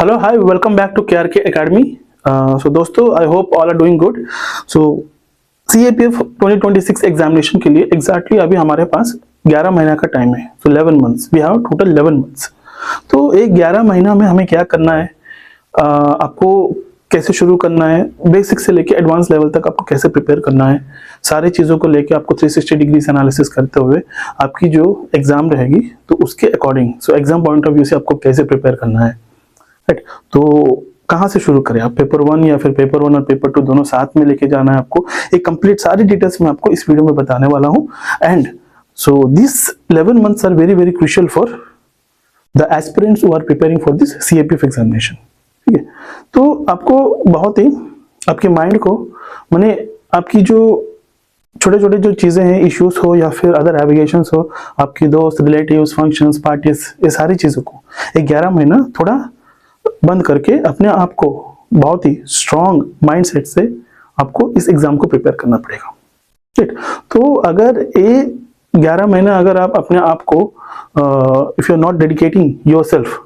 Hello, hi, welcome back to KRK Academy. So दोस्तों, I hope all are doing good. So CAPF 2026 examination के लिए exactly अभी हमारे पास 11 महीना का टाइम है. So 11 months, we have total 11 months. तो एक 11 महीना में हमें क्या करना है, आपको कैसे शुरू करना है, बेसिक से लेके एडवांस लेवल तक आपको कैसे प्रिपेयर करना है, सारी चीज़ों को लेके आपको 360 डिग्री से एनालिसिस करते हुए आपकी जो एग्जाम रहेगी तो उसके according, so exam point of view से आपको कैसे प्रिपेयर करना है. राइट, तो कहाँ से शुरू करें, आप पेपर 1 या फिर पेपर 1 और पेपर 2 दोनों साथ में लेके जाना है आपको. एक कंप्लीट सारी डिटेल्स मैं आपको इस वीडियो में बताने वाला हूँ. And so this 11 months are very very crucial for the aspirants who are preparing for this CAPF examination. ठीक है, तो आपको बहुत ही आपके माइंड को, माने आपकी जो छोटे छोटे जो चीज़ें हैं, इश्यूज हो या फिर अदर एविगेशंस हो, आपकी दोस्त, रिलेटिव्स, फंक्शंस, पार्टीज, ये सारी चीज़ों को एक 11 महीना थोड़ा बंद करके अपने आप को बहुत ही स्ट्रॉन्ग माइंडसेट से आपको इस एग्जाम को प्रिपेयर करना पड़ेगा. ठीक, तो अगर ये 11 महीना अगर आप अपने आप को if you are not dedicating yourself,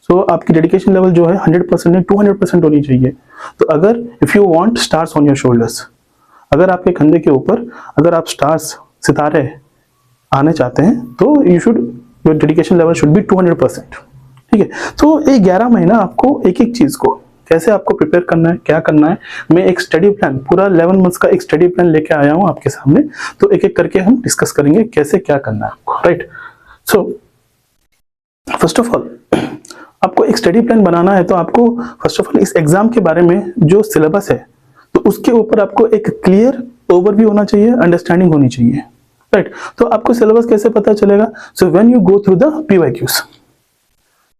so आपकी डेडिकेशन लेवल जो है 100% नहीं 200% होनी चाहिए. तो अगर if you want stars on your shoulders, अगर आपके कंधे के ऊपर अगर आप स्टार्स, सितारे आने चाहते हैं, तो you should, your dedication level should be 200%. ठीक है, तो ये 11 महीना आपको एक एक चीज को कैसे आपको प्रिपेयर करना है, क्या करना है, मैं एक स्टडी प्लान, पूरा 11 मंथ्स का एक स्टडी प्लान लेके आया हूं आपके सामने. तो एक एक करके हम डिस्कस करेंगे कैसे क्या करना है आपको. Right, so first of all आपको एक स्टडी प्लान बनाना है, तो आपको फर्स्ट ऑफ ऑल इस एग्जाम के बारे में जो सिलेबस है तो उसके ऊपर आपको एक क्लियर ओवरव्यू होना चाहिए, अंडरस्टैंडिंग होनी चाहिए. राइट, तो आपको सिलेबस कैसे पता चलेगा? So when you go through the PYQs,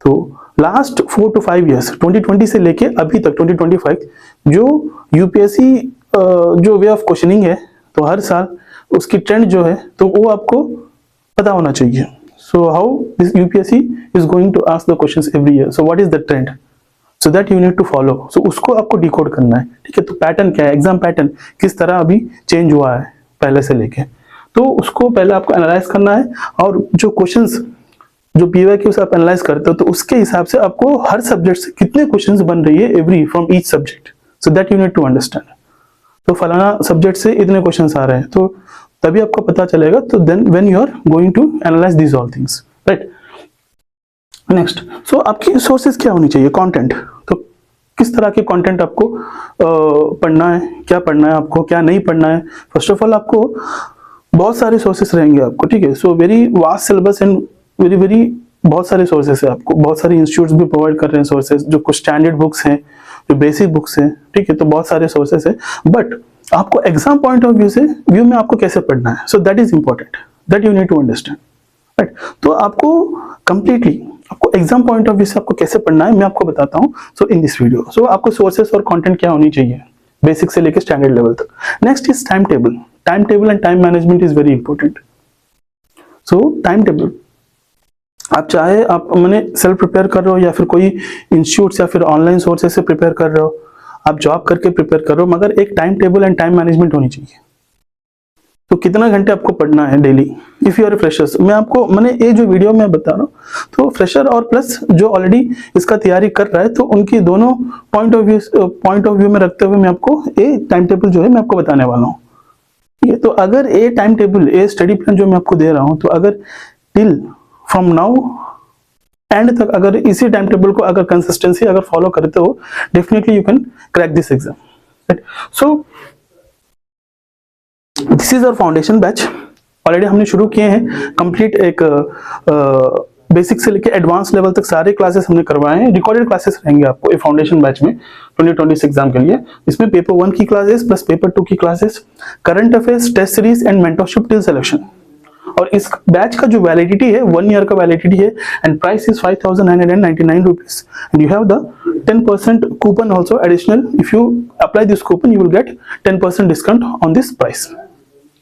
तो लास्ट 4 to 5 years 2020 से लेके अभी तक 2025 जो यूपीएससी जो वे ऑफ क्वेश्चनिंग है, तो हर साल उसकी ट्रेंड जो है तो वो आपको पता होना चाहिए. So how this UPSC is going to ask the questions every year, so what is the trend, so that you need to follow. So उसको आपको डिकोड करना है. ठीक है, तो पैटर्न क्या है, एग्जाम पैटर्न किस तरह अभी चेंज हुआ है पहले से लेके, तो उसको पहले आपको एनालाइज करना है. और जो क्वेश्चंस जो पीवाईक्यूज आप एनालाइज करते हो, तो उसके हिसाब से आपको हर सब्जेक्ट से कितने क्वेश्चंस बन रही है every from each subject, so that you need to understand. तो फलाना सब्जेक्ट से इतने क्वेश्चंस आ रहे हैं, तो तभी आपको पता चलेगा. तो then when you are going to analyze these all things. Right, next, so आपकी सोर्सेज क्या होनी चाहिए, कंटेंट. तो किस तरह के कंटेंट आपको पढ़ना है, क्या पढ़ना है आपको, क्या नहीं पढ़ना है. फर्स्ट ऑफ ऑल आपको बहुत सारे सोर्सेस रहेंगे आपको. ठीक है, so very vast syllabus and very very बहुत सारे सोर्सेस है आपको. बहुत सारे इंस्टीट्यूट्स भी प्रोवाइड कर रहे हैं सोर्सेस, जो कुछ स्टैंडर्ड बुक्स हैं, जो बेसिक बुक्स हैं. ठीक है, तो बहुत सारे सोर्सेस है, बट आपको एग्जाम पॉइंट ऑफ व्यू में आपको कैसे पढ़ना है, so that is important, that you need to understand. Right, तो आपको कंप्लीटली आपको एग्जाम पॉइंट ऑफ व्यू से आपको कैसे पढ़ना है मैं आपको बताता हूँ. सो इन दिस वीडियो, सो आपको सोर्सेस और कंटेंट क्या होनी चाहिए बेसिक से लेकर स्टैंडर्ड लेवल तक. Next is time table. Time table and time management is very important. So time table, आप चाहे आप मैंने सेल्फ प्रिपेयर कर रहे हो या फिर कोई इंस्टीट्यूट या फिर ऑनलाइन सोर्सेस से प्रिपेयर कर रहे हो, आप जॉब करके प्रिपेयर कर रहे हो, मगर एक time table and time management होनी चाहिए. तो कितना घंटे आपको पढ़ना है daily. If you are freshers, मैं आपको मैंने ये जो वीडियो में बता रहा हूँ, तो फ्रेशर और प्लस जो ऑलरेडी इसका तैयारी कर रहा है, तो उनकी दोनों पॉइंट ऑफ व्यू में रखते हुए मैं आपको ये टाइम टेबल जो है मैं आपको बताने वाला हूँ. ये तो अगर ये टाइम टेबल, ये स्टडी प्लान जो मैं आपको दे रहा हूँ, तो अगर टिल फ्रॉम नाउ एंड तक अगर इसी टाइम टेबल को अगर कंसिस्टेंसी अगर फॉलो करते हो, definitely you can crack this exam. Right, so this is our foundation batch. Already हमने शुरू किए हैं कंप्लीट एक बेसिक से लेकर एडवांस लेवल तक सारे क्लासेस हमने करवाए हैं. रिकॉर्डेड क्लासेस रहेंगे आपको ये फाउंडेशन बैच में 2026 एग्जाम के लिए. इसमें पेपर 1 की क्लासेस प्लस पेपर 2 की classes, current affairs, test series and mentorship till selection. और इस बैच का जो वैलिडिटी है 1 ईयर का वैलिडिटी है, and price is 5999 rupees. And you have the 10% coupon also additional. If you apply this coupon you will get 10% discount on this price.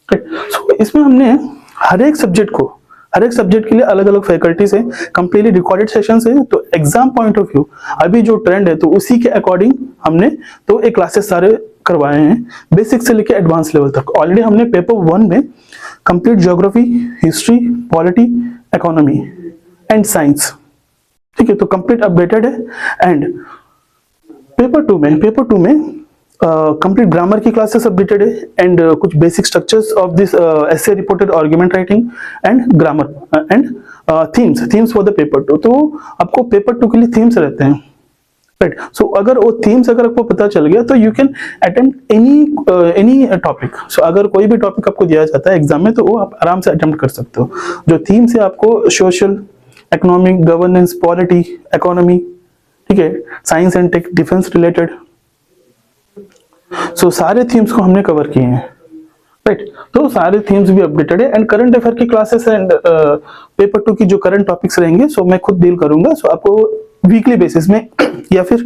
So इसमें हमने हर एक सब्जेक्ट के लिए अलग अलग फैकल्टीज है, कंप्लीटली रिकॉर्डेड सेशंस है. तो एग्जाम पॉइंट ऑफ व्यू अभी जो ट्रेंड है, तो उसी के अकॉर्डिंग हमने तो एक क्लासेस सारे करवाए हैं बेसिक से लेकर एडवांस लेवल तक. ऑलरेडी हमने पेपर 1 में complete geography, history, polity, economy and science ठीक है, तो कंप्लीट अपडेटेड है। एंड पेपर टू में कंप्लीट ग्रामर की क्लासेस अपडेटेड है एंड कुछ basic structures of this essay reported argument writing and grammar and themes for the paper two. तो आपको पेपर टू के लिए थीम्स रहते हैं, राइट। सो अगर वो थीम्स अगर आपको पता चल गया तो you can attempt any topic. So अगर कोई भी टॉपिक आपको दिया जाता है एग्जाम में तो वो आप आराम से अटेम्प्ट कर सकते हो। जो थीम्स है आपको social, economic, governance, polity, economy, ठीक है, science and tech, defence related, so सारे थीम्स को हमने कवर किए हैं, राइट। तो सारे थीम्स भी अपडेटेड है एंड करंट अफेयर की क्लासेस एंड पेपर टू की जो करंट टॉपिक्स रहेंगे सो मैं खुद डील करूंगा। सो आपको वीकली बेसिस में या फिर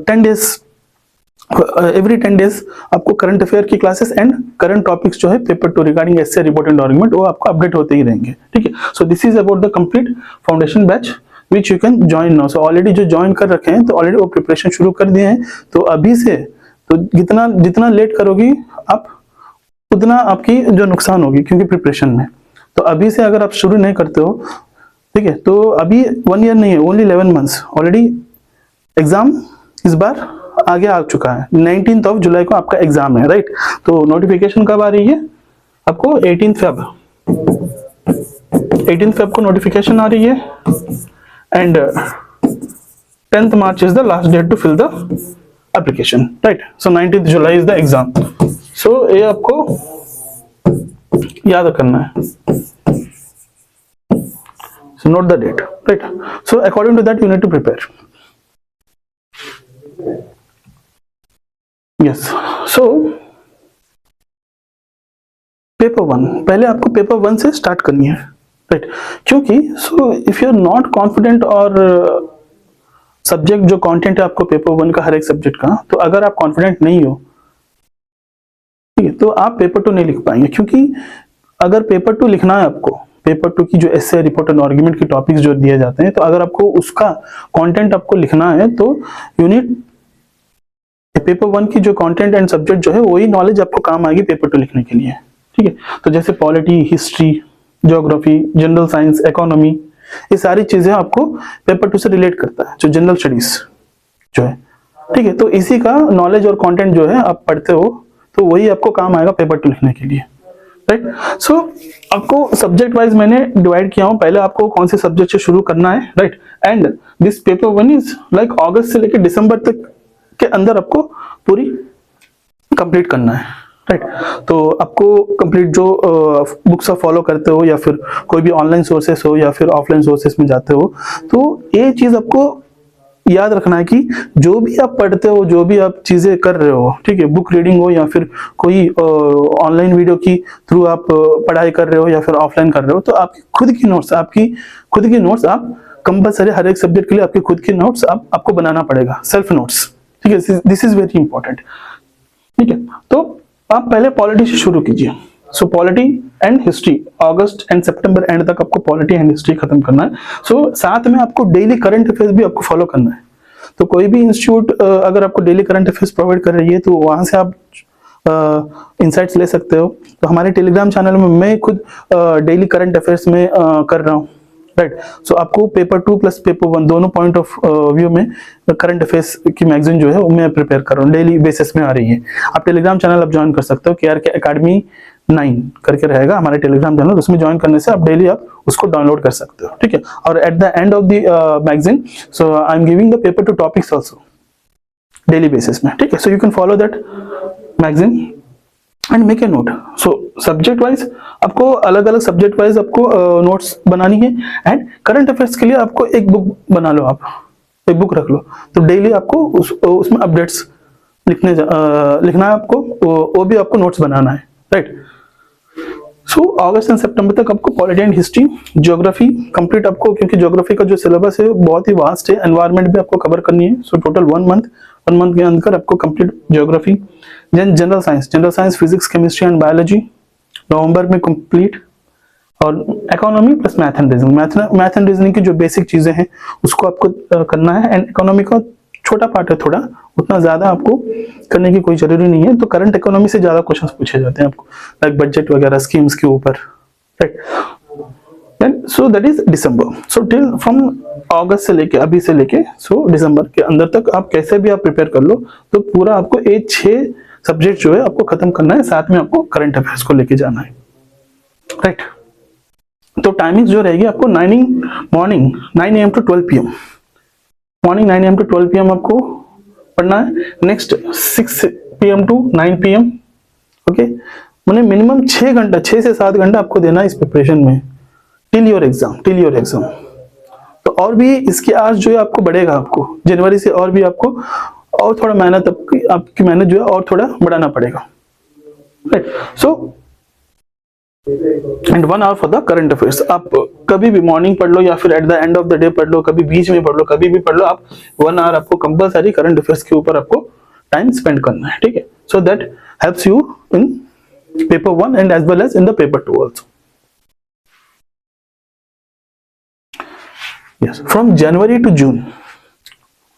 10 डेज, एवरी 10 डेज आपको करंट अफेयर की क्लासेस एंड करंट टॉपिक्स जो है paper two regarding essay report and argument वो आपको अपडेट होते ही रहेंगे, ठीक है। So this is about the complete foundation batch which you can join now. So already जो ज्वाइन कर रखे हैं तो ऑलरेडी वो प्रिपरेशन शुरू कर दिए हैं। तो अभी से तो जितना लेट करोगी आप उतना आपकी जो नुकसान होगी, क्योंकि प्रिपरेशन में। तो अभी से अगर आप शुरू नहीं करते हो, ठीक है, तो अभी 1 ईयर नहीं है, ओनली 11 मंथ्स। ऑलरेडी एग्जाम इस बार आगे आ चुका है, 19 जुलाई को आपका एग्जाम है, राइट। तो नोटिफिकेशन कब आ रही है आपको? 18 फेब को नोटिफिकेशन आ रही है and 10th March is the last date to fill the application, right? So 19th July is the exam. So ये आपको याद करना है. So note the date, right? So according to that you need to prepare. Yes. So paper 1, पहले आपको paper 1 से start करनी है, राइट? क्योंकि so if you are not confident और सब्जेक्ट जो कंटेंट है आपको पेपर 1 का, हर एक सब्जेक्ट का, तो अगर आप कॉन्फिडेंट नहीं हो, ठीक है, तो आप पेपर 2 नहीं लिख पाएंगे. क्योंकि अगर पेपर 2 लिखना है आपको, पेपर 2 की जो एसे, रिपोर्ट एंड आर्गुमेंट के टॉपिक्स जो दिए जाते हैं, तो अगर आपको उसका कंटेंट आपको लिखना है तो यू नीड पेपर 1 की जो कंटेंट एंड सब्जेक्ट जो है वही नॉलेज आपको काम आएगी पेपर 2 लिखने के लिए, ठीक है. तो जैसे polity, history, geography, general science, economy, ये सारी चीजें आपको पेपर 2 से रिलेट करता है, जो जनरल स्टडीज जो है, ठीक है. तो इसी का नॉलेज और कंटेंट जो है आप पढ़ते हो तो वही आपको काम आएगा पेपर 2 लिखने के लिए, राइट. सो आपको सब्जेक्ट वाइज मैंने डिवाइड किया हूं, पहले आपको कौन से सब्जेक्ट से शुरू करना है, right. And this paper 1 is like अगस्त से लेकर दिसंबर तक के अंदर आपको पूरी कंप्लीट करना है, राइट. तो आपको कंप्लीट जो बुक्स आप फॉलो करते हो या फिर कोई भी ऑनलाइन सोर्सेस हो या फिर ऑफलाइन सोर्सेस में जाते हो, तो ये चीज आपको याद रखना है कि जो भी आप पढ़ते हो, जो भी आप चीजें कर रहे हो, ठीक है, बुक रीडिंग हो या फिर कोई ऑनलाइन वीडियो की थ्रू आप पढ़ाई कर रहे हो या फिर ऑफलाइन कर रहे हो, तो आपकी खुद की नोट्स आप कंपल्सरी, हर एक सब्जेक्ट के लिए आपकी खुद की नोट्स आपको बनाना पड़ेगा, सेल्फ नोट्स, ठीक है. दिस इज वेरी इंपॉर्टेंट, ठीक है. तो आप पहले पॉलिटी से शुरू कीजिए. सो पॉलिटी एंड हिस्ट्री, अगस्त एंड सितंबर एंड तक आपको पॉलिटी एंड हिस्ट्री खत्म करना है. सो साथ में आपको डेली करंट अफेयर्स भी आपको फॉलो करना है. तो कोई भी इंस्टीट्यूट अगर आपको डेली करंट अफेयर्स प्रोवाइड कर रही है तो वहां से आप इंसाइट्स ले सकते हो. तो हमारे टेलीग्राम चैनल में मैं खुद डेली करंट अफेयर्स में कर रहा हूँ, राइट. सो आपको पेपर 2 प्लस पेपर 1 दोनों पॉइंट ऑफ व्यू में करंट अफेयर्स की मैगजीन जो है वो मैं प्रिपेयर कर रहा हूँ, डेली बेसिस में आ रही है. आप टेलीग्राम चैनल आप ज्वाइन कर सकते हो, KRK Academy 9 करके रहेगा हमारे टेलीग्राम चैनल. उसमें ज्वाइन करने से आप डेली आप उसको डाउनलोड कर सकते हो, ठीक है. और at the end of the magazine, so I am giving the paper 2 topics also daily basis में, ठीक है. सो you can follow that magazine and make a note. So subject wise आपको अलग अलग सब्जेक्ट वाइज आपको नोट्स बनानी है. And current affairs के लिए आपको एक बुक बना लो, आप एक बुक रख लो. तो डेली आपको उसमें अपडेट्स लिखना है आपको, वो भी आपको नोट्स बनाना है, राइट. सो अगस्त एंड सितंबर तक आपको polity and history, geography complete आपको, क्योंकि ज्योग्राफी का जो सिलेबस है बहुत ही वास्ट है, एनवायरनमेंट भी आपको कवर करनी है. सो टोटल 1 मंथ के अंदर आपको complete geography. Then general science, physics, chemistry and biology नवंबर में कंप्लीट. और economy plus math and reasoning की जो बेसिक चीजें हैं उसको आपको करना है. एंड इकोनॉमी का छोटा पार्ट है थोड़ा, उतना ज्यादा आपको करने की कोई जरूरी नहीं है. तो करंट इकोनॉमी से ज्यादा क्वेश्चंस पूछे जाते हैं आपको, लाइक बजट वगैरह स्कीम्स के ऊपर, right. So that is December. So till from अगस्त से लेके अभी से लेके दिसंबर के अंदर तक आप कैसे भी आप प्रिपेयर कर लो, तो पूरा आपको ये 6 सब्जेक्ट जो है आपको खत्म करना है, साथ में आपको करंट अफेयर्स को लेके जाना है, राइट। तो टाइमिंग जो रहेगी आपको morning 9 AM to 12 PM, morning 9 AM to 12 PM आपको पढ़ना है। Next 6 PM to 9 PM, okay, मैंने मिनिमम 6 घंटा 6 से 7 घंटा आपको देना है इस प्रिपरेशन में टिल योर एग्जाम। तो और भी इसके आज जो है आपको बढ़ेगा, आपको जनवरी से और भी आपको और थोड़ा मेहनत आपकी मेहनत जो है और थोड़ा बढ़ाना पड़ेगा, right. So and 1 hour for the current affairs. आप कभी भी मॉर्निंग पढ़ लो या फिर at the end of the day पढ़ लो, कभी बीच में पढ़ लो, कभी भी पढ़ लो, आप 1 hour आपको कंपलसरी करंट अफेयर्स के ऊपर आपको टाइम स्पेंड करना है, ठीक है। So that helps you in paper 1 and as well as in the paper 2 also. Yes, from January to June,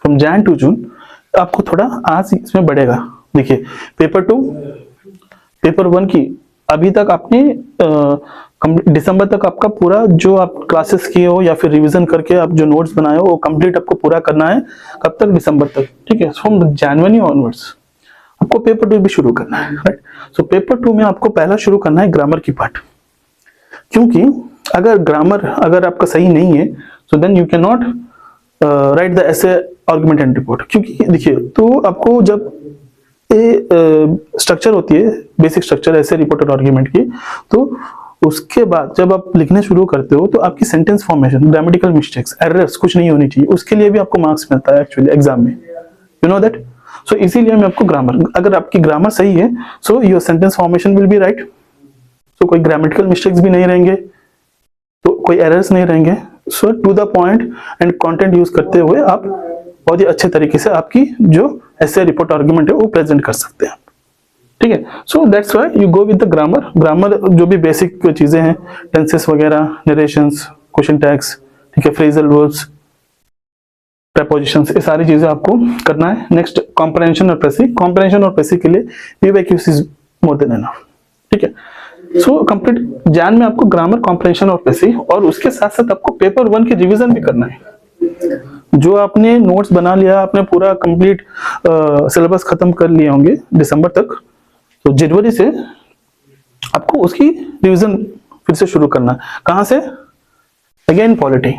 from Jan to June आपको थोड़ा आज इसमें बढ़ेगा। देखिए पेपर 2 पेपर 1 की अभी तक आपने दिसंबर तक आपका पूरा जो आप क्लासेस किए हो या फिर रिवीजन करके आप जो नोट्स बनाए हो वो कंप्लीट आपको पूरा करना है। कब तक? दिसंबर तक, ठीक है। फ्रॉम जनवरी ऑनवर्ड्स आपको पेपर 2 भी शुरू करना है, राइट। सो पेपर 2 में आपको पहला शुरू करना है ग्रामर की पार्ट, क्योंकि अगर ग्रामर अगर आपका सही नहीं है so then you can not write the essay argument and report. क्योंकि देखिए, तो आपको जब स्ट्रक्चर होती है, बेसिक स्ट्रक्चर ऐसे रिपोर्ट और आर्गुमेंट की, तो उसके बाद जब आप लिखने शुरू करते हो तो आपकी sentence formation, grammatical mistakes, errors कुछ नहीं होनी चाहिए। उसके लिए भी आपको मार्क्स मिलता है एक्चुअली एग्जाम में, यू नो दैट। सो इसीलिए मैं आपको ग्रामर, अगर आपकी ग्रामर सही है so your sentence formation will be right, so कोई ग्रामेटिकल मिस्टेक्स भी नहीं रहेंगे, तो कोई एरर्स नहीं रहेंगे। So to the point and content use करते हुए आप बहुत ही अच्छे तरीके से आपकी जो ऐसे रिपोर्ट आर्गुमेंट है वो प्रेजेंट कर सकते हैं, ठीक है। So that's why you go with the grammar जो भी बेसिक चीजें हैं, टेंसेस वगैरह, नरेशंस, क्वेश्चन टैग्स, ठीक है, फ्रेजल वर्ब्स, प्रीपोजिशंस, ये सारी चीजें आपको करना है। नेक्स्ट कॉम्प्रहेंशन और प्रेसी के लिए PYQs is more than enough, ठीक है। सो कंप्लीट जैन में आपको ग्रामर, कॉम्प्रहेंशन और प्रेसी, और उसके साथ साथ आपको पेपर 1 की रिवीजन भी करना है। जो आपने नोट्स बना लिया, आपने पूरा कंप्लीट सिलेबस खत्म कर लिए होंगे दिसंबर तक, तो जनवरी से आपको उसकी रिवीजन फिर से शुरू करना है। कहां से? अगेन पॉलिटी,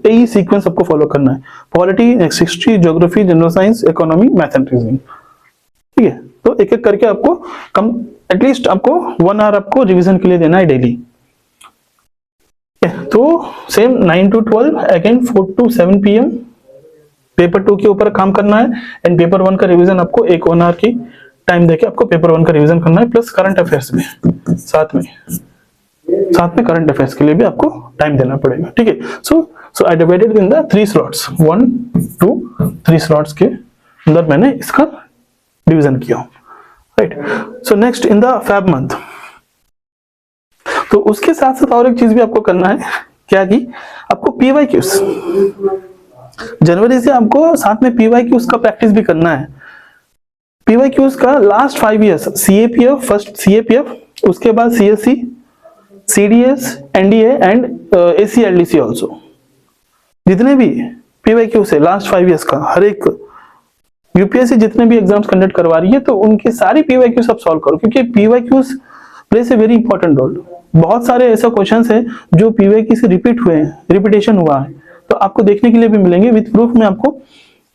यही सीक्वेंस आपको फॉलो करना है। Polity, next history, geography, general science, economy, math and reasoning, ठीक है। तो एक एक करके आपको एटलीस्ट आपको 1 hour आपको रिवीजन के लिए देना है डेली। तो same 9 to 12 again 4 to 7 PM paper 2 के ऊपर काम करना है, एंड पेपर 1 का रिवीजन आपको 1 hour की टाइम देके आपको पेपर 1 का रिवीजन करना है, प्लस करंट अफेयर्स में साथ में करंट अफेयर्स के लिए भी आपको टाइम देना पड़ेगा, ठीक है। सो I divided in the 3 slots, 1 2 3 slots के अंदर मैंने इसका डिवीजन किया, right. So next in the Feb month, तो उसके साथ साथ और एक चीज भी आपको करना है, क्या कि आपको पीवाईक्यूज, जनवरी से आपको साथ में पीवाईक्यूज का प्रैक्टिस भी करना है। पीवाईक्यूज का last 5 years CAPF, first CAPF, उसके बाद CSC, CDS, NDA and ACLDC also, जितने भी पीवाईक्यूज है लास्ट 5 years का, हर एक यूपीएससी जितने भी एग्जाम्स कंडक्ट करवा रही है तो उनके सारी पीवाईक्यूज आप सॉल्व करो, क्योंकि PYQs place a very important role. बहुत सारे ऐसे क्वेश्चंस हैं जो पीवाईक्यू से रिपीट हुए हैं, रिपीटेशन हुआ है, तो आपको देखने के लिए भी मिलेंगे विद प्रूफ। में आपको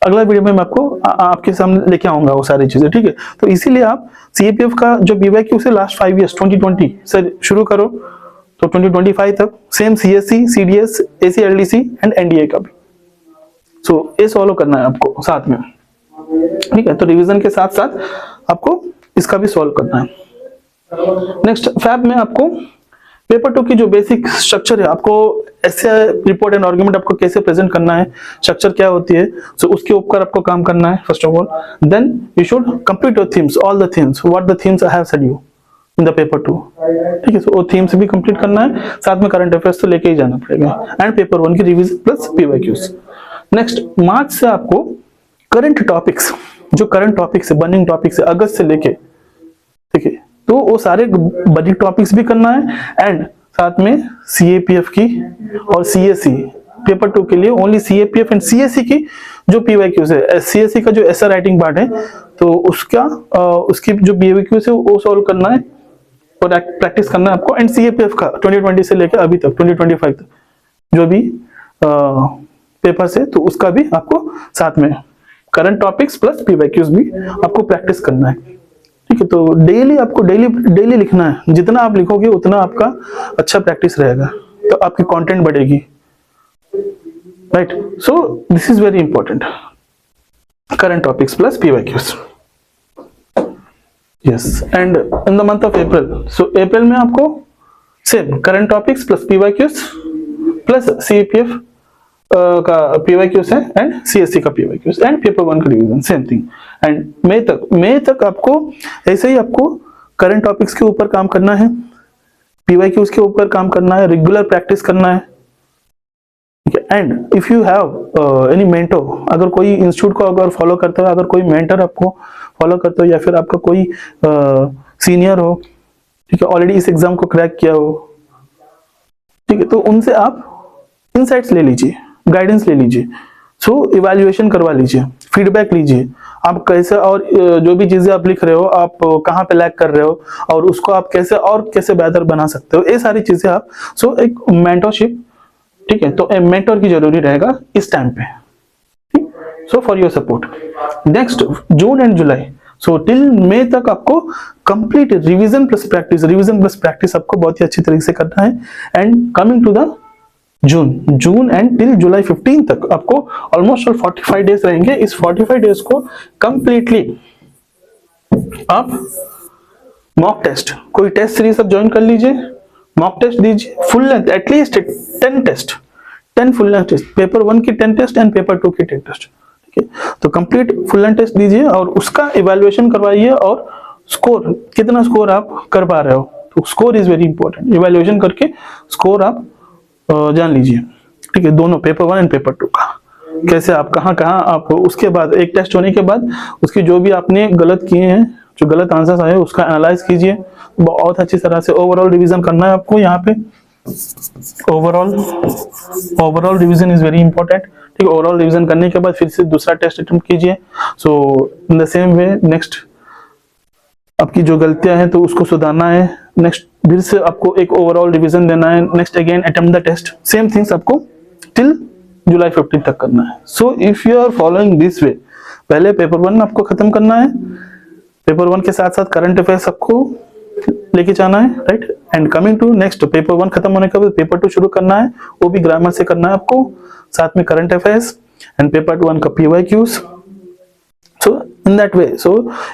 अगला वीडियो में मैं आपको आपके सामने लेके आऊंगा वो सारी चीजें, ठीक है। तो इसीलिए आप सीएपीएफ का जो पीवाईक्यू से लास्ट 5 years 2020 से शुरू करो तो 2025 तक, same CSC, CDS, ACLDC and NDA का भी, सो ये सॉल्व करना है आपको साथ में, ठीक है। तो रिवीजन के साथ साथ आपको इसका भी सॉल्व करना है। नेक्स्ट फैब में आपको पेपर 2 की जो बेसिक स्ट्रक्चर है, आपको ऐसे रिपोर्ट एंड आर्गुमेंट आपको कैसे प्रेजेंट करना है, स्ट्रक्चर क्या होती है, सो उसके ऊपर आपको काम करना है first of all. Then you should complete your themes, all the themes, what the themes I have said you in the paper 2, ठीक है। सो वो थीम्स भी कंप्लीट करना है, साथ में करंट अफेयर्स तो लेके ही जाना पड़ेगा, एंड पेपर 1 की रिवीजन प्लस पीवाईक्यूज। नेक्स्ट मार्च से आपको करंट टॉपिक्स, जो करंट टॉपिक्स है, बर्निंग टॉपिक्स है अगस्त से लेके, ठीक है, तो वो सारे बर्निंग टॉपिक्स भी करना है, एंड साथ में सीएपीएफ की और सीएससी पेपर 2 के लिए ओनली CAPF एंड CSE की जो PYQs है, CSE का जो ऐसा राइटिंग पार्ट है तो उसकी जो PYQs है वो सॉल्व करना है और प्रैक्टिस करना है आपको। एंड CAPF का 2020 से लेकर अभी तक 2025 तक जो भी पेपर्स है तो उसका भी आपको साथ में करंट टॉपिक्स प्लस PYQs भी आपको प्रैक्टिस करना है। ठीक है, तो डेली आपको डेली लिखना है, जितना आप लिखोगे उतना आपका अच्छा प्रैक्टिस रहेगा, तो आपकी कंटेंट बढ़ेगी, right. So this is very important, current topics plus PYQs। Yes, and in the month of April, so April में आपको same current topics plus PYQs plus CAPF का PYQs है एंड CSE का PYQs and paper 1 का revision same thing. And मई तक आपको ऐसे ही आपको करंट टॉपिक्स के ऊपर काम करना है, PYQs के ऊपर काम करना है, रेगुलर प्रैक्टिस करना है। And if you have any mentor, अगर कोई इंस्टीट्यूट को अगर फॉलो करता है, अगर कोई मेंटर आपको फॉलो करता हो या फिर आपका कोई सीनियर हो, ठीक है, ऑलरेडी इस एग्जाम को क्रैक किया हो, ठीक है, तो उनसे आप इनसाइट्स ले लीजिए, गाइडेंस ले लीजिए, सो इवैल्यूएशन करवा लीजिए, फीडबैक लीजिए, आप कैसे और जो भी चीजें आप लिख रहे हो आप कहाँ पे लैग कर रहे हो और उसको आप कैसे बेहतर बना सकते हो, ये सारी चीजें आप एक मेंटरशिप, ठीक है, तो मेंटर की जरूरी रहेगा इस टाइम पे, ठीक। So for your support next June and July, so till मई तक आपको कंप्लीट रिवीजन प्लस प्रैक्टिस आपको बहुत ही अच्छी तरीके से करना है। And coming to the June and till July 15 तक आपको ऑलमोस्ट 45 डेज रहेंगे। इस 45 डेज को कंप्लीटली आप मॉक टेस्ट, कोई टेस्ट सीरीज आप ज्वाइन कर लीजिए, मॉक टेस्ट दीजिए, full length at least 10 full length test, paper 1 की 10 टेस्ट एंड पेपर 2 की 10 टेस्ट, ठीक है। तो कंप्लीट फुल लेंथ टेस्ट दीजिए और उसका इवैल्यूएशन करवाइए और स्कोर, कितना स्कोर आप कर पा रहे हो, तो score is very important. Evaluation करके स्कोर आप जान लीजिए, ठीक है, दोनों पेपर 1 एंड पेपर 2 का कैसे आप कहाँ आप, उसके बाद एक टेस्ट होने के बाद उसकी जो भी आपने गलत किए हैं, जो गलत आंसर्स आए उसका एनालाइज कीजिए, बहुत अच्छी तरह से ओवरऑल रिवीजन करना है आपको। यहाँ पे overall revision is very important, ठीक है। ओवरऑल रिवीजन करने के बाद फिर से दूसरा टेस्ट अटेम्प्ट कीजिए। So in the same way next आपकी जो गलतियां हैं तो उसको सुधारना है, नेक्स्ट फिर से आपको एक ओवरऑल रिवीजन देना है, next again attempt the test, same things आपको टिल जुलाई 15 तक करना है। So if you are following this way, पहले पेपर 1 आपको खत्म करना है, पेपर 1 के साथ साथ करंट अफेयर्स आपको लेके जाना है, right. And coming to next, paper 1 खत्म होने के बाद पेपर 2 शुरू करना है, वो भी ग्रामर से करना है आपको, साथ में करंट अफेयर्स एंड पेपर 1 का PYQs। So in that way,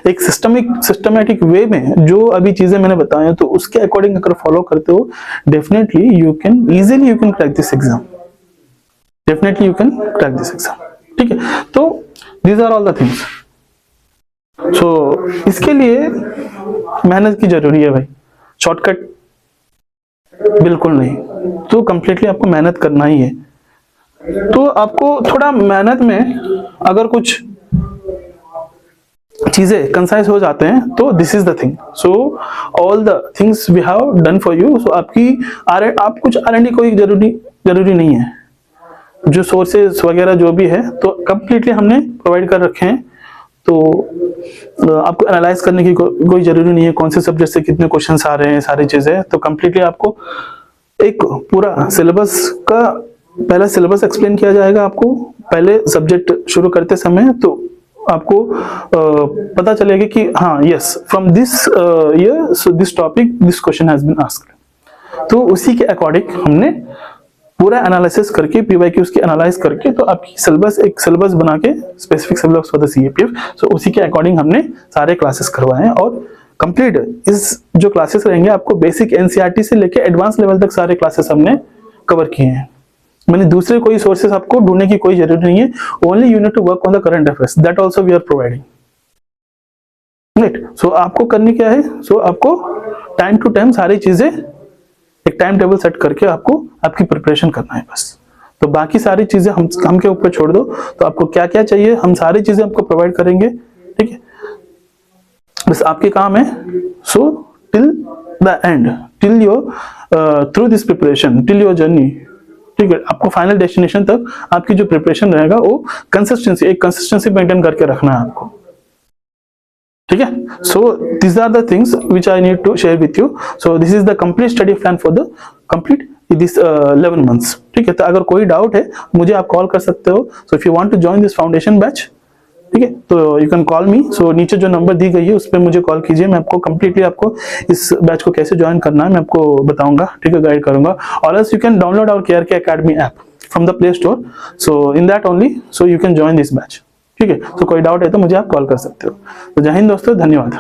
एक सिस्टमेटिक वे में जो अभी चीजें मैंने बताई तो उसके अकॉर्डिंग अगर फॉलो करते हो, definitely you can crack this exam, ठीक है। तो these are all the things. So इसके लिए मेहनत की जरूरी है भाई, शॉर्टकट बिल्कुल नहीं, तो कंप्लीटली आपको मेहनत करना ही है। तो आपको थोड़ा मेहनत में अगर कुछ चीजें कंसाइज हो जाते हैं तो this is the thing. So all the things we have done for you. So आप कुछ R&D कोई जरूरी नहीं है, जो सोर्सेज वगैरह जो भी है तो कंप्लीटली हमने प्रोवाइड कर रखे हैं, तो आपको एनालाइज करने की कोई जरूरी नहीं है कौन से सब्जेक्ट से कितने क्वेश्चंस आ रहे हैं, सारी चीजें। तो कंप्लीटली आपको एक पूरा सिलेबस का पहला सिलेबस एक्सप्लेन किया जाएगा आपको पहले सब्जेक्ट शुरू करते समय, तो आपको पता चलेगा कि हाँ yes from this year so this topic this question has been asked. तो उसी के अकॉर्डिंग हमने पूरा एनालिसिस करके PYQs की एनालाइज करके तो आपकी एक सिलेबस बना के specific syllabus for the CAPF, सो उसी के अकॉर्डिंग हमने सारे क्लासेस करवाए हैं। और कंप्लीट इस जो क्लासेस रहेंगे आपको बेसिक NCERT से लेके एडवांस लेवल तक सारे क्लासेस हमने कवर किए हैं। मैंने दूसरे कोई सोर्सेस आपको ढूंढने की कोई जरूरत नहीं है, only you need to work on the current affairs, that also we are providing, right. So आपको करनी क्या है, सो आपको टाइम टू टाइम सारी चीजें एक टाइम टेबल सेट करके आपको आपकी प्रिपरेशन करना है बस। तो बाकी सारी चीजें हम के ऊपर छोड़ दो, तो आपको क्या क्या चाहिए हम सारी चीजें आपको प्रोवाइड करेंगे, ठीक है। बस आपके काम है, so till the end, till your through this preparation, till your journey, ठीक है, आपको फाइनल डेस्टिनेशन तक आपकी जो प्रिपरेशन रहेगा वो कंसिस्टेंसी मेंटेन करके रखना है आपको, ठीक है। So this are the things which I need to share with you. So this is the complete study plan for the complete this 11 months, ठीक है। तो अगर कोई डाउट है मुझे आप कॉल कर सकते हो। So if you want to join this foundation batch, ठीक है, तो you can call me. So नीचे जो नंबर दी गई है उस पर मुझे कॉल कीजिए, मैं आपको कंप्लीटली आपको इस बैच को कैसे ज्वाइन करना है मैं आपको बताऊंगा, ठीक है, गाइड करूंगा। और else you can download our KRK academy app from the Play Store, so in that only so you can join this batch, ठीक है। तो कोई डाउट है तो मुझे आप कॉल कर सकते हो। तो जय हिंद दोस्तों, धन्यवाद।